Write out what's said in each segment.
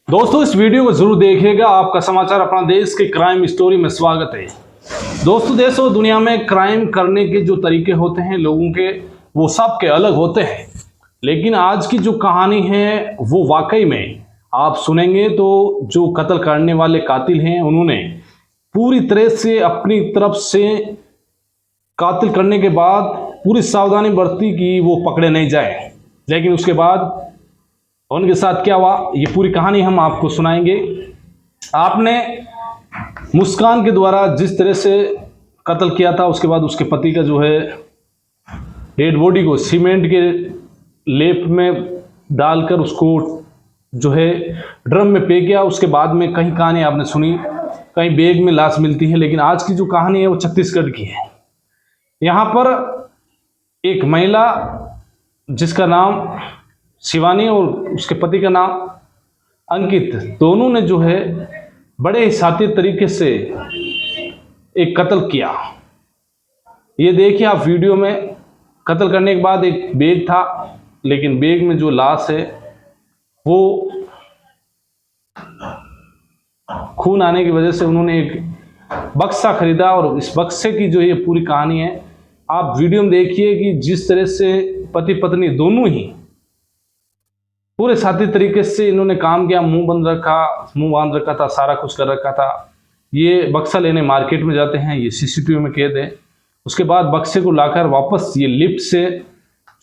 दोस्तों इस वीडियो को जरूर देखिएगा। आपका समाचार अपना देश के क्राइम स्टोरी में स्वागत है। दोस्तों देश और दुनिया में क्राइम करने के जो तरीके होते हैं लोगों के, वो सब के अलग होते हैं। लेकिन आज की जो कहानी है वो वाकई में आप सुनेंगे तो जो कत्ल करने वाले कातिल हैं उन्होंने पूरी तरह से अपनी तरफ से कातिल करने के बाद पूरी सावधानी बरती कि वो पकड़े नहीं जाए। लेकिन उसके बाद उनके साथ क्या हुआ ये पूरी कहानी हम आपको सुनाएंगे। आपने मुस्कान के द्वारा जिस तरह से कत्ल किया था, उसके बाद उसके पति का जो है डेड बॉडी को सीमेंट के लेप में डालकर उसको जो है ड्रम में फेंक किया। उसके बाद में कहीं कहानी आपने सुनी, कहीं बैग में लाश मिलती है। लेकिन आज की जो कहानी है वो छत्तीसगढ़ की है। यहाँ पर एक महिला जिसका नाम शिवानी और उसके पति का नाम अंकित, दोनों ने जो है बड़े ही शातिर तरीके से एक कत्ल किया। ये देखिए आप वीडियो में। कत्ल करने के बाद एक बैग था, लेकिन बैग में जो लाश है वो खून आने की वजह से उन्होंने एक बक्सा खरीदा। और इस बक्से की जो ये पूरी कहानी है आप वीडियो में देखिए कि जिस तरह से पति पत्नी दोनों ही पूरे शातिर तरीके से इन्होंने काम किया। मुंह बांध रखा था, सारा कुछ कर रखा था। ये बक्सा लेने मार्केट में जाते हैं, ये सीसीटीवी में कैद है। उसके बाद बक्से को लाकर वापस ये लिफ्ट से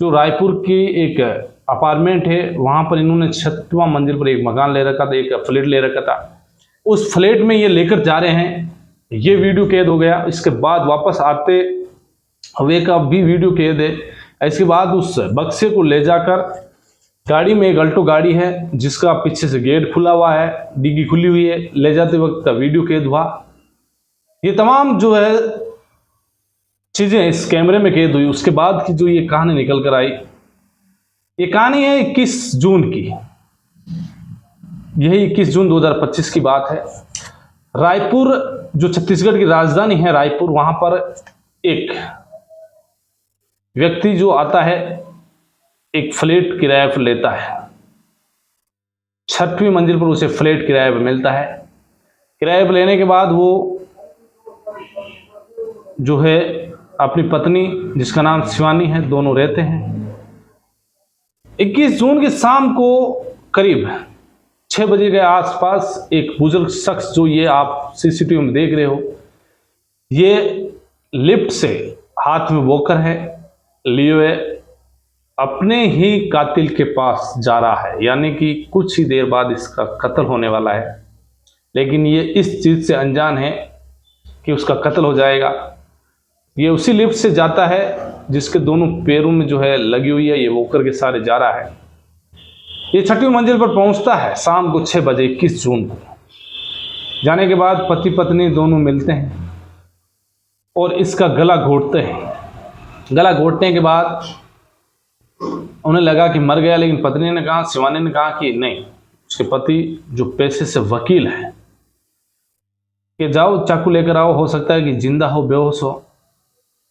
जो रायपुर की एक अपार्टमेंट है वहाँ पर इन्होंने 6वां मंजिल पर एक मकान ले रखा था, एक फ्लैट ले रखा था। उस फ्लैट में ये लेकर जा रहे हैं, ये वीडियो कैद हो गया। इसके बाद वापस आते हुए का भी वीडियो कैद है। इसके बाद उस बक्से को ले जाकर गाड़ी में, एक अल्टो गाड़ी है जिसका पीछे से गेट खुला हुआ है, डिग्गी खुली हुई है, ले जाते वक्त का वीडियो कैद हुआ। ये तमाम जो है चीजें इस कैमरे में कैद हुई। उसके बाद की जो ये कहानी निकल कर आई, ये कहानी है 21 जून की। यही 21 जून 2025 की बात है। रायपुर जो छत्तीसगढ़ की राजधानी है रायपुर, वहां पर एक व्यक्ति जो आता है एक फ्लैट किराए पर लेता है। 6वीं मंजिल पर उसे फ्लैट किराए पर मिलता है। किराए पर लेने के बाद वो जो है अपनी पत्नी जिसका नाम शिवानी है, दोनों रहते हैं। 21 जून की शाम को करीब 6 बजे के आसपास एक बुजुर्ग शख्स, जो ये आप सीसीटीवी में देख रहे हो, ये लिफ्ट से हाथ में वॉकर है लिए हुए अपने ही कातिल के पास जा रहा है। यानी कि कुछ ही देर बाद इसका कत्ल होने वाला है। लेकिन ये इस चीज से अनजान है कि उसका कत्ल हो जाएगा। ये उसी लिफ्ट से जाता है जिसके दोनों पैरों में जो है लगी हुई है, ये वॉकर के सारे जा रहा है। ये 6वीं मंजिल पर पहुंचता है शाम को 6 बजे 21 जून को। जाने के बाद पति पत्नी दोनों मिलते हैं और इसका गला घोटते हैं। गला घोटने के बाद उन्हें लगा कि मर गया, लेकिन पत्नी ने कहा, शिवानी ने कहा कि नहीं, उसके पति जो पेशे से वकील है, कि जाओ चाकू लेकर आओ, हो सकता है कि जिंदा हो, बेहोश हो।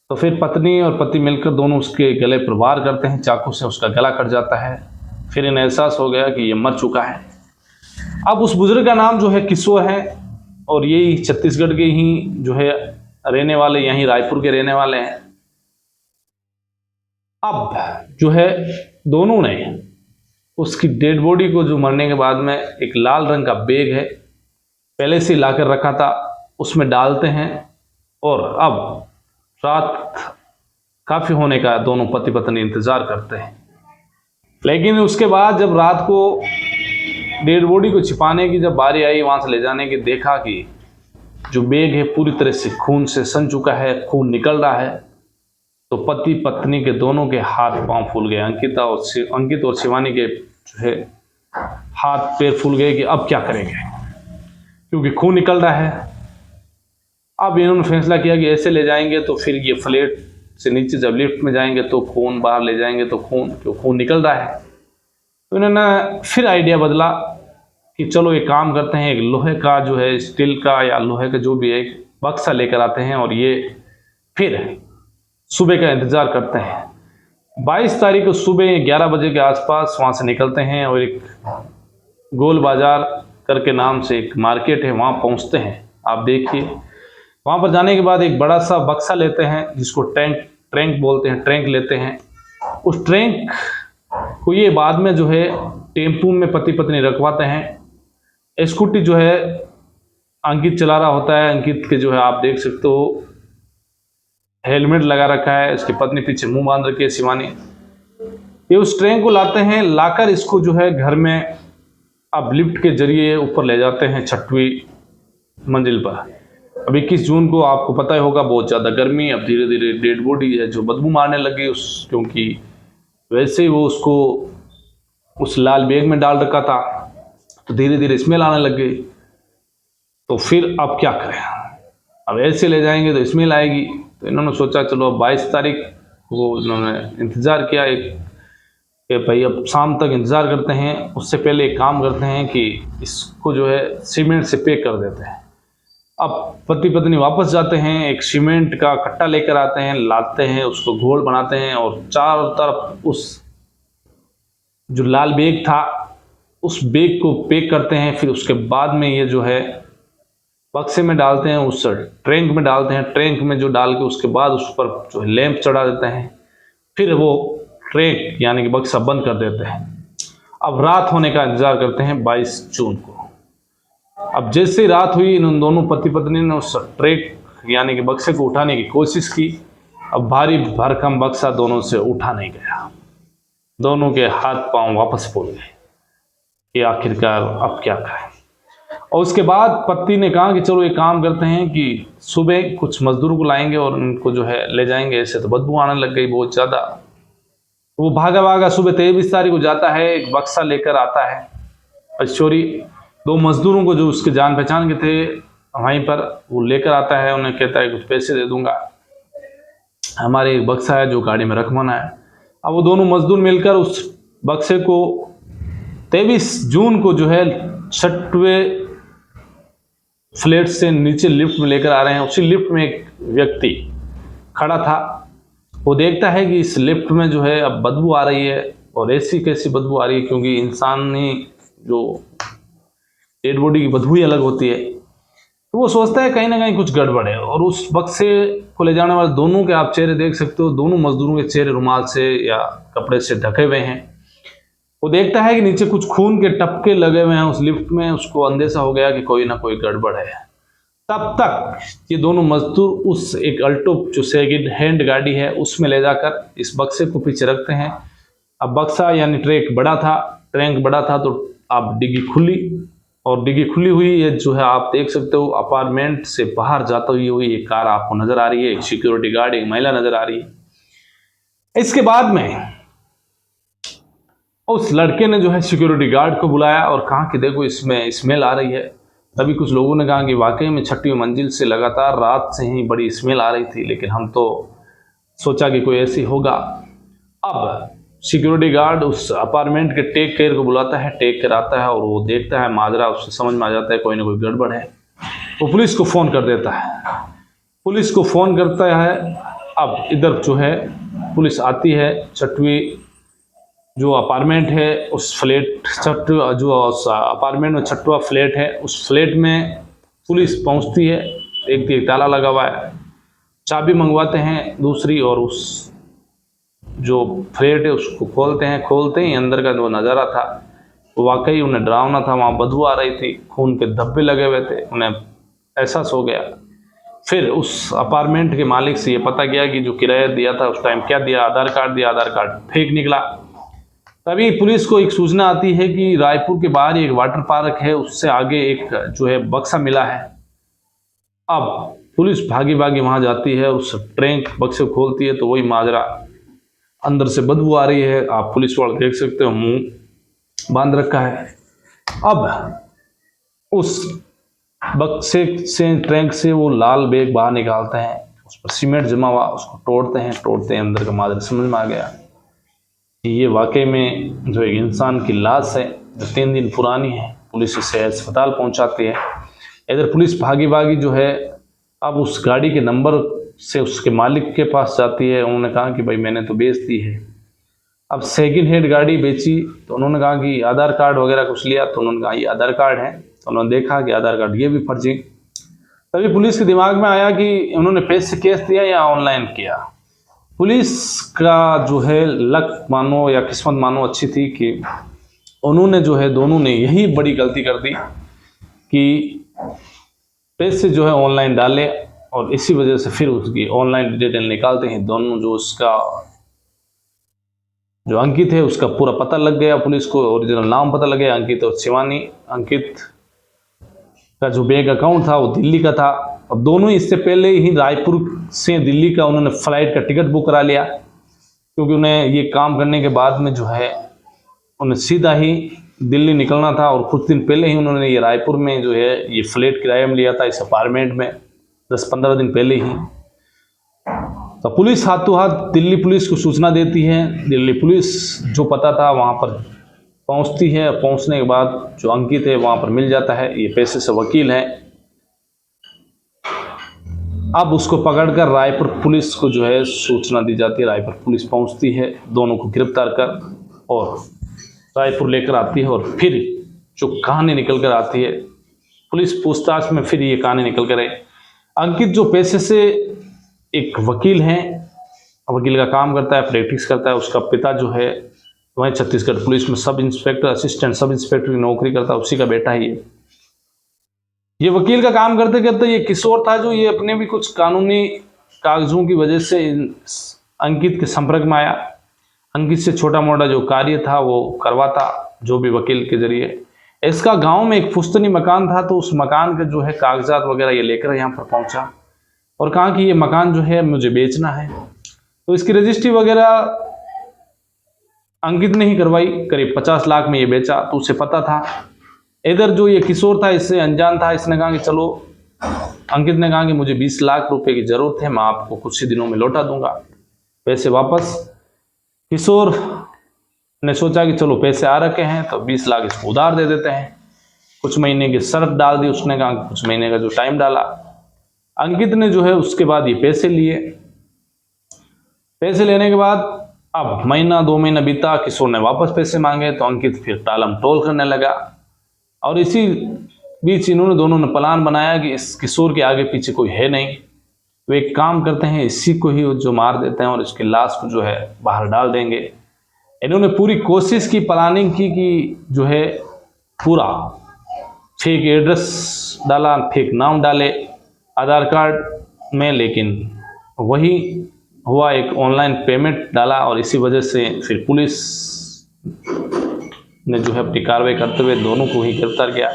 तो फिर पत्नी और पति मिलकर दोनों उसके गले पर वार करते हैं चाकू से, उसका गला कट जाता है। फिर इन्हें एहसास हो गया कि ये मर चुका है। अब उस बुजुर्ग का नाम जो है किशोर है और यही छत्तीसगढ़ के ही जो है रहने वाले, यहीं रायपुर के रहने वाले हैं। अब जो है दोनों ने उसकी डेड बॉडी को, जो मरने के बाद में एक लाल रंग का बैग है पहले से लाकर रखा था, उसमें डालते हैं। और अब रात काफी होने का दोनों पति पत्नी इंतजार करते हैं। लेकिन उसके बाद जब रात को डेड बॉडी को छिपाने की जब बारी आई, वहां से ले जाने की, देखा कि जो बैग है पूरी तरह से खून से सन चुका है, खून निकल रहा है। तो पति पत्नी के दोनों के हाथ पांव फूल गए। अंकित और शिवानी के जो है हाथ पैर फूल गए कि अब क्या करेंगे, क्योंकि खून निकल रहा है। अब इन्होंने फैसला किया कि ऐसे ले जाएंगे तो फिर ये फ्लैट से नीचे जब लिफ्ट में जाएंगे तो खून बाहर ले जाएंगे तो खून निकल रहा है। तो इन्होंने फिर आइडिया बदला कि चलो एक काम करते हैं, एक लोहे का जो है, स्टील का या लोहे का जो भी है, एक बक्सा लेकर आते हैं और ये फिर सुबह का इंतजार करते हैं। 22 तारीख को सुबह 11 बजे के आसपास वहाँ से निकलते हैं और एक गोल बाजार करके नाम से एक मार्केट है, वहाँ पहुँचते हैं। आप देखिए, वहाँ पर जाने के बाद एक बड़ा सा बक्सा लेते हैं जिसको ट्रंक बोलते हैं, ट्रंक लेते हैं। उस ट्रंक को ये बाद में जो है टेम्पू में पति पत्नी रखवाते हैं। स्कूटी जो है अंकित चला रहा होता है। अंकित के जो है आप देख सकते हो हेलमेट लगा रखा है, इसकी पत्नी पीछे मुंह बांध रखी है शिवानी। ये उस ट्रेन को लाते हैं, लाकर इसको जो है घर में अब लिफ्ट के जरिए ऊपर ले जाते हैं 6वीं मंजिल पर। अब 21 जून को आपको पता ही होगा बहुत ज़्यादा गर्मी, अब धीरे धीरे डेड बॉडी है जो बदबू मारने लगी क्योंकि वैसे ही वो उसको उस लाल बैग में डाल रखा था, तो धीरे धीरे स्मेल आने लग गई। तो फिर अब क्या करें, अब ऐसे ले जाएंगे तो स्मेल आएगी। तो इन्होंने सोचा चलो 22 तारीख को इन्होंने इंतज़ार किया कि भाई अब शाम तक इंतज़ार करते हैं, उससे पहले एक काम करते हैं कि इसको जो है सीमेंट से पैक कर देते हैं। अब पति पत्नी वापस जाते हैं, एक सीमेंट का कट्टा लेकर आते हैं, लाते हैं, उसको घोल बनाते हैं और चारों तरफ उस जो लाल बैग था उस बैग को पैक करते हैं। फिर उसके बाद में ये जो है बक्से में डालते हैं, उस ट्रंक में डालते हैं। ट्रंक में जो डाल के उसके बाद उस पर जो है लैंप चढ़ा देते हैं। फिर वो ट्रंक यानी कि बक्सा बंद कर देते हैं। अब रात होने का इंतजार करते हैं 22 जून को। अब जैसे ही रात हुई, इन दोनों पति पत्नी ने उस ट्रंक यानी कि बक्से को उठाने की कोशिश की। अब भारी भरकम बक्सा दोनों से उठा नहीं गया, दोनों के हाथ पांव वापस फूल गए कि आखिरकार अब क्या करें। और उसके बाद पति ने कहा कि चलो एक काम करते हैं कि सुबह कुछ मजदूरों को लाएंगे और उनको जो है ले जाएंगे, ऐसे तो बदबू आने लग गई बहुत ज़्यादा। वो भागा भागा सुबह 23 तारीख को जाता है, एक बक्सा लेकर आता है चोरी। 2 मजदूरों को जो उसके जान पहचान के थे वहीं पर वो लेकर आता है, उन्हें कहता है कुछ पैसे दे दूंगा, हमारे एक बक्सा है जो गाड़ी में रखवाना है। अब वो दोनों मजदूर मिलकर उस बक्से को 23 जून को जो है 6वें फ्लैट से नीचे लिफ्ट में लेकर आ रहे हैं। उसी लिफ्ट में एक व्यक्ति खड़ा था, वो देखता है कि इस लिफ्ट में जो है अब बदबू आ रही है, और ऐसी कैसी बदबू आ रही है क्योंकि इंसानी जो डेड बॉडी की बदबू ही अलग होती है। तो वो सोचता है कहीं ना कहीं कुछ गड़बड़ है, और उस बक्से को ले जाने वाले दोनों के आप चेहरे देख सकते हो, दोनों मजदूरों के चेहरे रुमाल से या कपड़े से ढके हुए हैं। वो देखता है कि नीचे कुछ खून के टपके लगे हुए हैं उस लिफ्ट में, उसको अंदेशा हो गया कि कोई ना कोई गड़बड़ है। तब तक ये दोनों मजदूर उस एक अल्टो जो सेकंड हैंड गाड़ी है उसमें ले जाकर इस बक्से को पीछे रखते हैं। अब बक्सा यानी ट्रंक बड़ा था, तो अब डिग्गी खुली, और डिग्गी खुली हुई ये जो है आप देख सकते हो अपार्टमेंट से बाहर जाती हुई एक कार आपको नजर आ रही है, एक सिक्योरिटी गार्ड, एक महिला नजर आ रही है। इसके बाद में उस लड़के ने जो है सिक्योरिटी गार्ड को बुलाया और कहा कि देखो इसमें स्मेल आ रही है। तभी कुछ लोगों ने कहा कि वाकई में 6वीं मंजिल से लगातार रात से ही बड़ी स्मेल आ रही थी, लेकिन हम तो सोचा कि कोई ऐसी होगा। अब सिक्योरिटी गार्ड उस अपार्टमेंट के टेक केयर को बुलाता है, टेक केयर आता है और वो देखता है माजरा, उससे समझ में आ जाता है कोई ना कोई गड़बड़ है। वो पुलिस को फ़ोन कर देता है, पुलिस को फ़ोन करता है। अब इधर जो है पुलिस आती है, 6वीं जो अपार्टमेंट है उस फ्लैट जो अपार्टमेंट में 6वां फ्लैट है, उस फ्लैट में पुलिस पहुंचती है। एक ताला लगा हुआ है, चाबी मंगवाते हैं दूसरी, और उस जो फ्लैट है उसको खोलते ही अंदर का जो नज़ारा था वो वाकई उन्हें डरावना था। वहाँ बदबू आ रही थी, खून के धब्बे लगे हुए थे, उन्हें एहसास हो गया। फिर उस अपार्टमेंट के मालिक से ये पता गया कि जो किराया दिया था उस टाइम क्या दिया, आधार कार्ड दिया, आधार कार्ड फेक निकला। तभी पुलिस को एक सूचना आती है कि रायपुर के बाहर एक वाटर पार्क है, उससे आगे एक जो है बक्सा मिला है। अब पुलिस भागी भागी वहां जाती है, उस ट्रंक बक्से खोलती है तो वही माजरा, अंदर से बदबू आ रही है। आप पुलिस वाले देख सकते हो मुंह बांध रखा है। अब उस बक्से से ट्रंक से वो लाल बैग बाहर निकालते हैं, उस पर सीमेंट जमा हुआ, उसको तोड़ते हैं अंदर का माजरा समझ में आ गया कि ये वाकई में जो एक इंसान की लाश है जो 3 दिन पुरानी है। पुलिस इसे अस्पताल पहुंचाती है। इधर पुलिस भागी भागी जो है अब उस गाड़ी के नंबर से उसके मालिक के पास जाती है। उन्होंने कहा कि भाई मैंने तो बेच दी है। अब सेकंड हैंड गाड़ी बेची तो उन्होंने कहा कि आधार कार्ड वगैरह कुछ लिया, तो उन्होंने कहा ये आधार कार्ड है, तो उन्होंने देखा कि आधार कार्ड ये भी फर्जी। तभी पुलिस के दिमाग में आया कि उन्होंने पैसे कैश दिया या ऑनलाइन किया। पुलिस का जो है लक मानो या किस्मत मानो अच्छी थी कि उन्होंने जो है दोनों ने यही बड़ी गलती कर दी कि पैसे जो है ऑनलाइन डाले, और इसी वजह से फिर उसकी ऑनलाइन डिटेल निकालते हैं दोनों जो उसका जो अंकित है उसका पूरा पता लग गया, पुलिस को ओरिजिनल नाम पता लग गया, अंकित और शिवानी। अंकित का जो बैंक अकाउंट था वो दिल्ली का था। अब दोनों ही इससे पहले ही रायपुर से दिल्ली का उन्होंने फ्लाइट का टिकट बुक करा लिया, क्योंकि उन्हें ये काम करने के बाद में जो है उन्हें सीधा ही दिल्ली निकलना था, और कुछ दिन पहले ही उन्होंने ये रायपुर में जो है ये फ्लैट किराए में लिया था इस अपार्टमेंट में, 10-15 दिन पहले ही। तो पुलिस हाथों हाथ दिल्ली पुलिस को सूचना देती है। दिल्ली पुलिस जो पता था वहाँ पर पहुँचती है। पहुँचने के बाद जो अंकित है वहाँ पर मिल जाता है, ये पैसे से वकील है। अब उसको पकड़कर रायपुर पुलिस को जो है सूचना दी जाती है। रायपुर पुलिस पहुँचती है, दोनों को गिरफ्तार कर और रायपुर लेकर आती है, और फिर जो कहानी निकल कर आती है पुलिस पूछताछ में, फिर ये कहानी निकल कर आई। अंकित जो पेशे से एक वकील है, वकील का काम करता है, प्रैक्टिस करता है। उसका पिता जो है वह छत्तीसगढ़ पुलिस में sub inspector, assistant sub inspector की नौकरी करता है, उसी का बेटा ही है। ये वकील का काम करते करते ये किशोर था जो ये अपने भी कुछ कानूनी कागजों की वजह से अंकित के संपर्क में आया। अंकित से छोटा मोटा जो कार्य था वो करवाता, जो भी वकील के जरिए। इसका गांव में एक पुश्तनी मकान था, तो उस मकान के जो है कागजात वगैरह ये लेकर यहाँ पर पहुंचा और कहा कि ये मकान जो है मुझे बेचना है। तो इसकी रजिस्ट्री वगैरह अंकित ने ही करवाई, करीब 50 लाख में ये बेचा। तो उसे पता था, इधर जो ये किशोर था इससे अनजान था। इसने कहा कि चलो, अंकित ने कहा कि मुझे 20 लाख रुपए की जरूरत है, मैं आपको कुछ ही दिनों में लौटा दूंगा पैसे वापस। किशोर ने सोचा कि चलो पैसे आ रखे हैं तो 20 लाख इसको उधार दे देते हैं। कुछ महीने की शर्त डाल दी उसने, कहा कुछ महीने का जो टाइम डाला। अंकित ने जो है उसके बाद ये पैसे लिए। पैसे लेने के बाद अब महीना 2 महीना बीता, किशोर ने वापस पैसे मांगे तो अंकित फिर टालम टोल करने लगा। और इसी बीच इन्होंने दोनों ने प्लान बनाया कि इस किशोर के आगे पीछे कोई है नहीं, वे एक काम करते हैं, इसी को ही जो मार देते हैं और इसकी लाश को जो है बाहर डाल देंगे। इन्होंने पूरी कोशिश की, प्लानिंग की कि जो है पूरा फेक एड्रेस डाला, फेक नाम डाले आधार कार्ड में, लेकिन वही हुआ, एक ऑनलाइन पेमेंट डाला और इसी वजह से फिर पुलिस ने जो है अपनी कार्रवाई करते हुए दोनों को ही गिरफ्तार किया।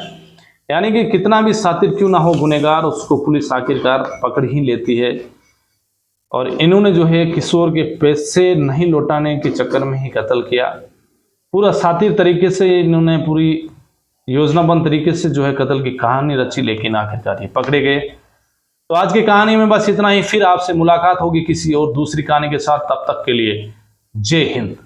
यानी कि कितना भी शातिर क्यों ना हो गुनहगार, उसको पुलिस आखिरकार पकड़ ही लेती है। और इन्होंने जो है किशोर के पैसे नहीं लौटाने के चक्कर में ही कत्ल किया। पूरा शातिर तरीके से इन्होंने पूरी योजनाबद्ध तरीके से जो है कत्ल की कहानी रची, लेकिन आखिरकार ये पकड़े गए। तो आज की कहानी में बस इतना ही। फिर आपसे मुलाकात होगी किसी और दूसरी कहानी के साथ। तब तक के लिए जय हिंद।